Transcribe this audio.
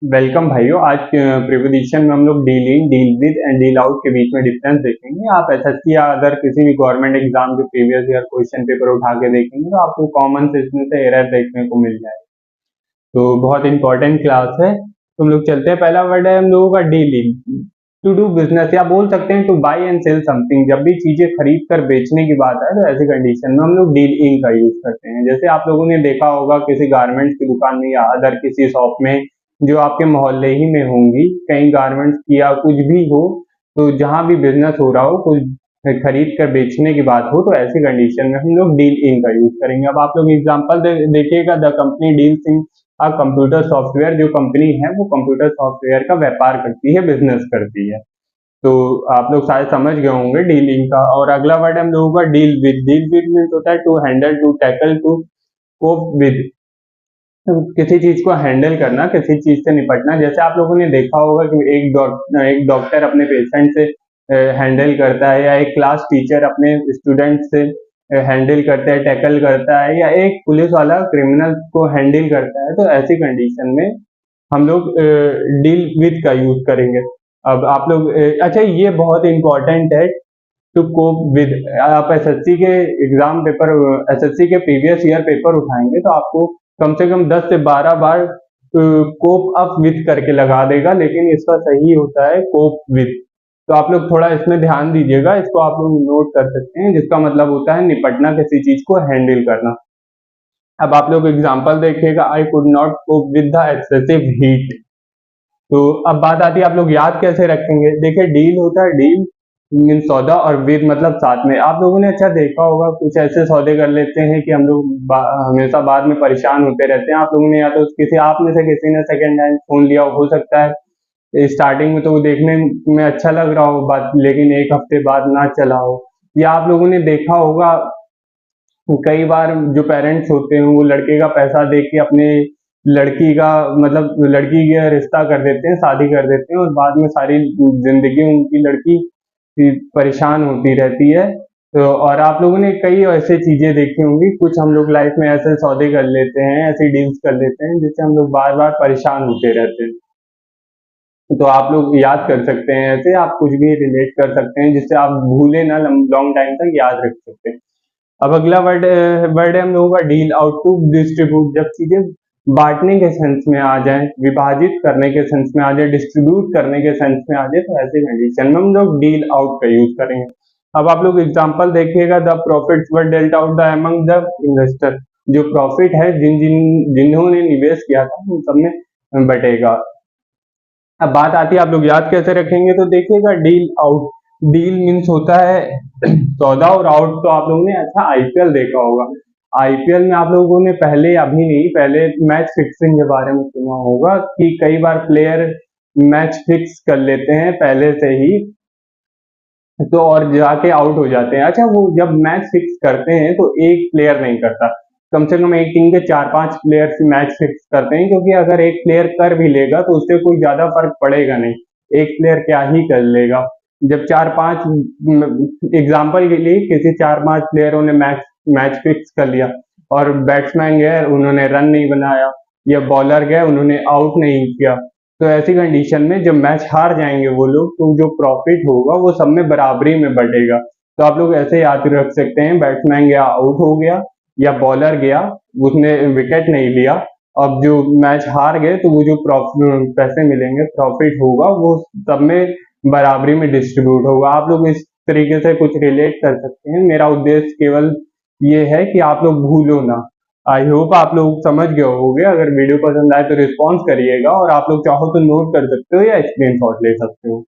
Welcome भाइयों। आज preposition में हम लोग deal in, deal with and deal out के बीच में डिफरेंस देखेंगे। आप एसएससी या अदर किसी भी गवर्नमेंट एग्जाम के प्रीवियस ईयर क्वेश्चन पेपर उठा के देखेंगे तो आपको कॉमन से इसमें से एरर देखने को मिल जाए। तो बहुत इंपॉर्टेंट क्लास है। तो हम लोग चलते हैं। पहला वर्ड है हम लोगों का deal in, to do business, या बोल सकते हैं to buy and sell something. जब भी चीजें खरीद कर बेचने की बात है तो ऐसी कंडीशन में हम लोग डील इन का यूज करते हैं। जैसे आप लोगों ने देखा होगा किसी गारमेंट्स की दुकान में या अदर किसी शॉप में जो आपके मोहल्ले ही में होंगी, कहीं गारमेंट्स की या कुछ भी हो, तो जहां भी बिजनेस हो रहा हो, कुछ खरीद कर बेचने की बात हो, तो ऐसी कंडीशन में हम लोग डील इन का यूज करेंगे। अब आप लोग एग्जांपल देखिएगा। The company deals in a computer software. जो कंपनी है वो कंप्यूटर सॉफ्टवेयर का व्यापार करती है, बिजनेस करती है। तो आप लोग शायद समझ गए होंगे डीलिंग का। और अगला वर्ड हम लोगों का deal with. Deal with means होता है to handle, to tackle, to cope with. किसी चीज को हैंडल करना, किसी चीज से निपटना। जैसे आप लोगों ने देखा होगा कि एक डॉक्टर अपने पेशेंट से हैंडल करता है, या एक क्लास टीचर अपने स्टूडेंट से हैंडल करता है, टैकल करता है, या एक पुलिस वाला क्रिमिनल को हैंडल करता है। तो ऐसी कंडीशन में हम लोग डील विद का यूज करेंगे। अब आप लोग अच्छा, ये बहुत इंपॉर्टेंट है, टू कोप विद। आप एसएससी के एग्जाम पेपर, एसएससी के प्रीवियस ईयर पेपर उठाएंगे तो आपको कम से कम 10 से 12 बार कोप अप विद करके लगा देगा, लेकिन इसका सही होता है कोप विद। तो आप लोग थोड़ा इसमें ध्यान दीजिएगा, इसको आप लोग नोट कर सकते हैं, जिसका मतलब होता है निपटना, किसी चीज को हैंडल करना। अब आप लोग एग्जाम्पल देखिएगा। I could not cope with the excessive heat. तो अब बात आती है आप लोग याद कैसे रखेंगे। देखिए, डील होता है, डील मीन सौदा, और विद मतलब साथ में। आप लोगों ने अच्छा देखा होगा, कुछ ऐसे सौदे कर लेते हैं कि हम लोग हमेशा बाद में परेशान होते रहते हैं। आप लोगों ने या तो आप में से किसी ने सेकेंड हैंड फोन लिया हो सकता है स्टार्टिंग में तो वो देखने में अच्छा लग रहा हो बात, लेकिन एक हफ्ते बाद ना चला हो। या आप लोगों ने देखा होगा कई बार जो पेरेंट्स होते हैं वो लड़के का पैसा दे के अपने लड़की का, मतलब लड़की का रिश्ता कर देते हैं, शादी कर देते हैं, और बाद में सारी जिंदगी उनकी लड़की परेशान होती रहती है। तो और आप लोगों ने कई ऐसे चीजें देखी होंगी, कुछ हम लोग लाइफ में ऐसे सौदे कर लेते हैं, ऐसी डील्स कर लेते हैं जिससे हम लोग बार बार परेशान होते रहते हैं। तो आप लोग याद कर सकते हैं, ऐसे आप कुछ भी रिलेट कर सकते हैं जिससे आप भूले ना, लॉन्ग टाइम तक याद रख सकते हैं। अब अगला वर्ड वर्ड है हम लोगों का डील आउट, टू डिस्ट्रीब्यूट। जब चीजें बांटने के सेंस में आ जाए, विभाजित करने के सेंस में आ जाए, डिस्ट्रीब्यूट करने के सेंस में आ जाए, तो ऐसे कंडीशन में हम लोग डील आउट का यूज करेंगे। अब आप लोग एग्जांपल देखिएगा। The profits were dealt out the among the investor. जो प्रॉफिट है जिन्होंने निवेश किया था उन सब में बटेगा। अब बात आती है आप लोग याद कैसे रखेंगे। तो देखिएगा, डील आउट, डील मीन्स होता है सौदा, और आउट तो आप लोगों ने अच्छा आईपीएल देखा होगा। आईपीएल में आप लोगों ने पहले, अभी नहीं, पहले मैच फिक्सिंग के बारे में सुना होगा कि कई बार प्लेयर मैच फिक्स कर लेते हैं पहले से ही, तो और जाके आउट हो जाते हैं। अच्छा, वो जब मैच फिक्स करते हैं तो एक प्लेयर नहीं करता, कम से कम एक टीम के 4-5 प्लेयर्स मैच फिक्स करते हैं, क्योंकि अगर एक प्लेयर कर भी लेगा तो उससे कोई ज्यादा फर्क पड़ेगा नहीं, एक प्लेयर क्या ही कर लेगा। जब 4-5 एग्जाम्पल के लिए किसी 4-5 प्लेयरों ने मैच फिक्स कर लिया, और बैट्समैन गए उन्होंने रन नहीं बनाया, या बॉलर गए उन्होंने आउट नहीं किया, तो ऐसी कंडीशन में जब मैच हार जाएंगे वो लोग, तो जो प्रॉफिट होगा वो सब में बराबरी में बटेगा। तो आप लोग ऐसे याद रख सकते हैं, बैट्समैन गया आउट हो गया, या बॉलर गया उसने विकेट नहीं लिया, अब जो मैच हार गए तो वो जो पैसे मिलेंगे, प्रॉफिट होगा, वो सब में बराबरी में डिस्ट्रीब्यूट होगा। आप लोग इस तरीके से कुछ रिलेट कर सकते हैं। मेरा उद्देश्य केवल ये है कि आप लोग भूलो ना। आई होप आप लोग समझ गए होंगे। अगर वीडियो पसंद आए तो रिस्पॉन्स करिएगा, और आप लोग चाहो तो नोट कर सकते हो या स्क्रीनशॉट ले सकते हो।